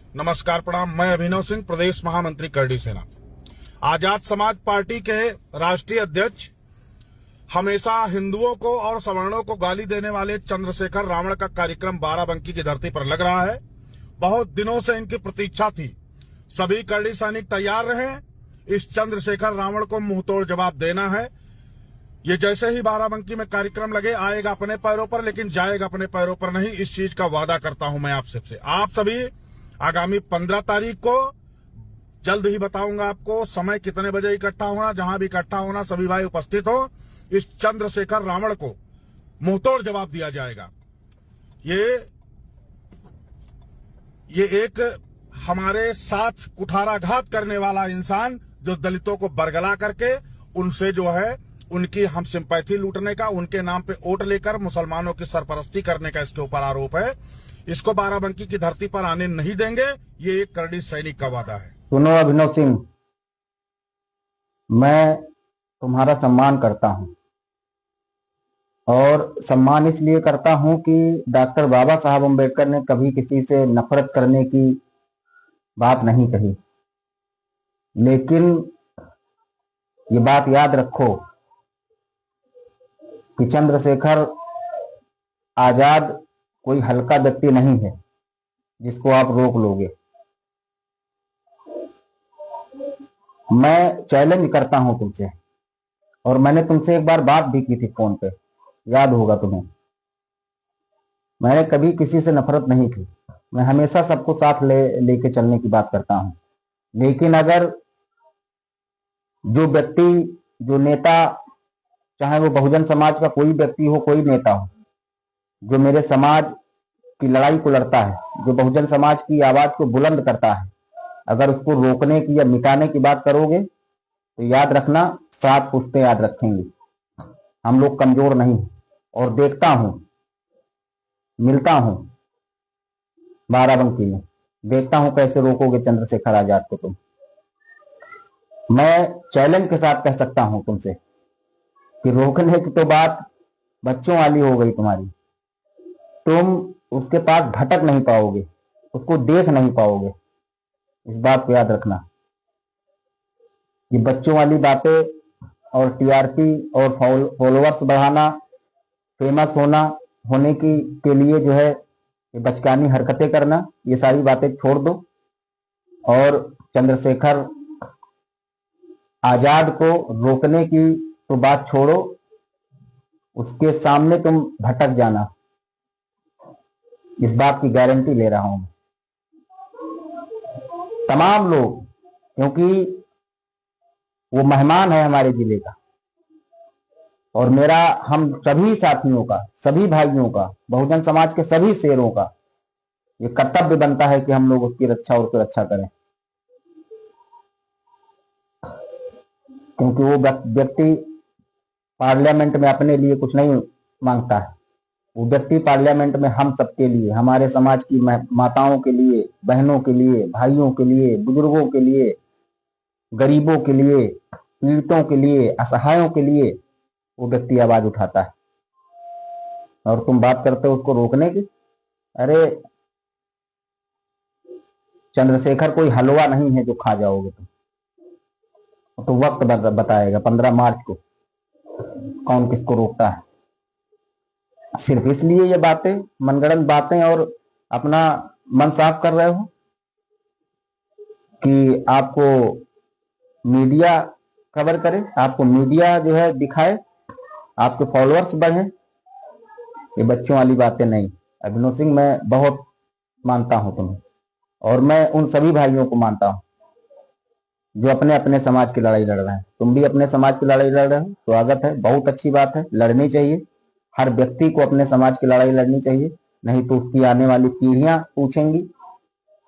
नमस्कार, प्रणाम। मैं अभिनव सिंह, प्रदेश महामंत्री करडी सेना। आजाद समाज पार्टी के राष्ट्रीय अध्यक्ष हमेशा हिंदुओं को और सवर्णों को गाली देने वाले चंद्रशेखर रावण का कार्यक्रम बाराबंकी की धरती पर लग रहा है। बहुत दिनों से इनकी प्रतीक्षा थी। सभी करडी सैनिक तैयार रहे। इस चंद्रशेखर रावण को मुंहतोड़ जवाब देना है। ये जैसे ही बाराबंकी में कार्यक्रम लगे, आएगा अपने पैरों पर, लेकिन जाएगा अपने पैरों पर नहीं। इस चीज का वादा करता हूं मैं आप सबसे। आप सभी आगामी 15 तारीख को, जल्द ही बताऊंगा आपको समय कितने बजे इकट्ठा होना, जहां भी इकट्ठा होना सभी भाई उपस्थित हो। इस चंद्रशेखर रावण को मुंहतोड़ जवाब दिया जाएगा। ये एक हमारे साथ कुठाराघात करने वाला इंसान, जो दलितों को बरगला करके उनसे जो है उनकी हम सिंपैथी लूटने का, उनके नाम पे वोट लेकर मुसलमानों की सरपरस्ती करने का इसके ऊपर आरोप है। इसको बाराबंकी की धरती पर आने नहीं देंगे। ये एक करडी सैनिक का वादा है। सुनो अभिनव सिंह, मैं तुम्हारा सम्मान करता हूं और सम्मान इसलिए करता हूं कि डॉक्टर बाबा साहब अम्बेडकर ने कभी किसी से नफरत करने की बात नहीं कही। लेकिन ये बात याद रखो कि चंद्रशेखर आजाद कोई हल्का व्यक्ति नहीं है जिसको आप रोक लोगे। मैं चैलेंज करता हूं तुमसे, और मैंने तुमसे एक बार बात भी की थी फोन पे, याद होगा तुम्हें। मैंने कभी किसी से नफरत नहीं की। मैं हमेशा सबको साथ लेके चलने की बात करता हूं। लेकिन अगर जो व्यक्ति, जो नेता, चाहे वो बहुजन समाज का कोई व्यक्ति हो, कोई नेता हो, जो मेरे समाज की लड़ाई को लड़ता है, जो बहुजन समाज की आवाज को बुलंद करता है, अगर उसको रोकने की या मिटाने की बात करोगे तो याद रखना, 7 पुश्तें याद रखेंगे। हम लोग कमजोर नहीं। और देखता हूं, मिलता हूं बाराबंकी में, देखता हूं कैसे रोकोगे चंद्रशेखर आजाद को तुम। मैं चैलेंज के साथ कह सकता हूं तुमसे कि रोकने की तो बात बच्चों वाली हो गई तुम्हारी। तुम उसके पास भटक नहीं पाओगे, उसको देख नहीं पाओगे। इस बात को याद रखना। ये बच्चों वाली बातें और टीआरपी और फॉलोअर्स बढ़ाना, फेमस होने के लिए जो है ये बचकानी हरकतें करना, ये सारी बातें छोड़ दो और चंद्रशेखर आजाद को रोकने की तो बात छोड़ो, उसके सामने तुम भटक जाना। इस बात की गारंटी ले रहा हूं तमाम लोग, क्योंकि वो मेहमान है हमारे जिले का। और मेरा, हम सभी साथियों का, सभी भाइयों का, बहुजन समाज के सभी शेरों का ये कर्तव्य बनता है कि हम लोग उसकी रक्षा और उसकी रक्षा करें। क्योंकि वो व्यक्ति पार्लियामेंट में अपने लिए कुछ नहीं मांगता है। वो व्यक्ति पार्लियामेंट में हम सबके लिए, हमारे समाज की माताओं के लिए, बहनों के लिए, भाइयों के लिए, बुजुर्गों के लिए, गरीबों के लिए, पीड़ितों के लिए, असहायों के लिए वो व्यक्ति आवाज उठाता है। और तुम बात करते हो उसको रोकने की। अरे चंद्रशेखर कोई हलवा नहीं है जो खा जाओगे तुम। तो वक्त बताएगा 15 मार्च को कौन किसको रोकता है। सिर्फ इसलिए ये बातें, मनगढ़ंत बातें और अपना मन साफ कर रहे हो कि आपको मीडिया कवर करे, आपको मीडिया जो है दिखाए, आपके फॉलोअर्स बढ़े। ये बच्चों वाली बातें नहीं। अभिनव सिंह, मैं बहुत मानता हूं तुम्हें, और मैं उन सभी भाइयों को मानता हूं जो अपने अपने समाज की लड़ाई लड़ रहे हैं। तुम भी अपने समाज की लड़ाई लड़ रहे हो, स्वागत है, बहुत अच्छी बात है, लड़नी चाहिए। हर व्यक्ति को अपने समाज की लड़ाई लड़नी चाहिए, नहीं तो उसकी आने वाली पीढ़ियां पूछेंगी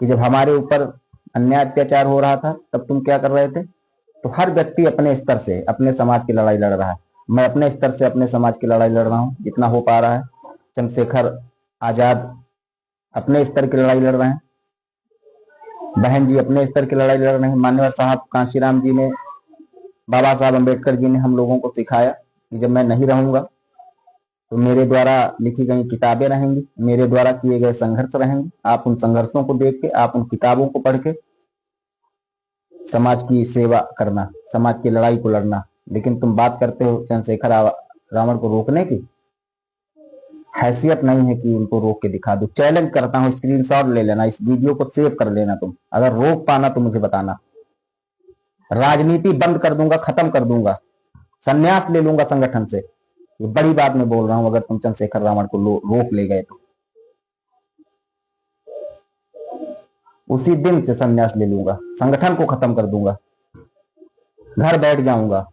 कि जब हमारे ऊपर अन्याय अत्याचार हो रहा था तब तुम क्या कर रहे थे। तो हर व्यक्ति अपने स्तर से अपने समाज की लड़ाई लड़ रहा है। मैं अपने स्तर से अपने समाज की लड़ाई लड़ रहा हूँ जितना हो पा रहा है। चंद्रशेखर आजाद अपने स्तर की लड़ाई लड़ रहे हैं, बहन जी अपने स्तर की लड़ाई लड़ रहे हैं। मान्यवर साहब कांशीराम जी ने, बाबा साहब अम्बेडकर जी ने हम लोगों को सिखाया कि जब मैं नहीं रहूंगा तो मेरे द्वारा लिखी गई किताबें रहेंगी, मेरे द्वारा किए गए संघर्ष रहेंगे। आप उन संघर्षों को देख के, आप उन किताबों को पढ़ के समाज की सेवा करना, समाज की लड़ाई को लड़ना। लेकिन तुम बात करते हो चंद्रशेखर रावण को रोकने की, हैसियत नहीं है कि उनको रोक के दिखा दो। चैलेंज करता हूं, स्क्रीनशॉट ले लेना, इस वीडियो को सेव कर लेना। तुम अगर रोक पाना तो मुझे बताना। राजनीति बंद कर दूंगा, खत्म कर दूंगा, संन्यास ले लूंगा संगठन से। ये बड़ी बात मैं बोल रहा हूं। अगर तुम चंद्रशेखर रावण को रोक ले गए तो उसी दिन से संन्यास ले लूंगा, संगठन को खत्म कर दूंगा, घर बैठ जाऊंगा।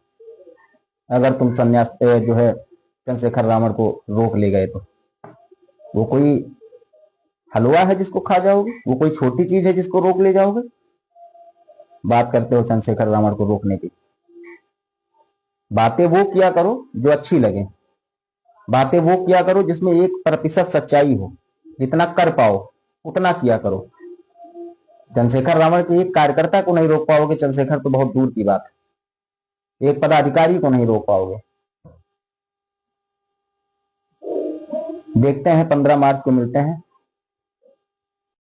अगर तुम संन्यास जो है चंद्रशेखर रावण को रोक ले गए तो वो कोई हलवा है जिसको खा जाओगे? वो कोई छोटी चीज है जिसको रोक ले जाओगे? बात करते हो चंद्रशेखर रावण को रोकने की। बातें वो किया करो जो अच्छी लगे, बातें वो किया करो जिसमें 1% सच्चाई हो। जितना कर पाओ उतना किया करो। चंद्रशेखर रावण के एक कार्यकर्ता को नहीं रोक पाओगे, चंद्रशेखर तो बहुत दूर की बात है, एक पदाधिकारी को नहीं रोक पाओगे। देखते हैं 15 मार्च को मिलते हैं।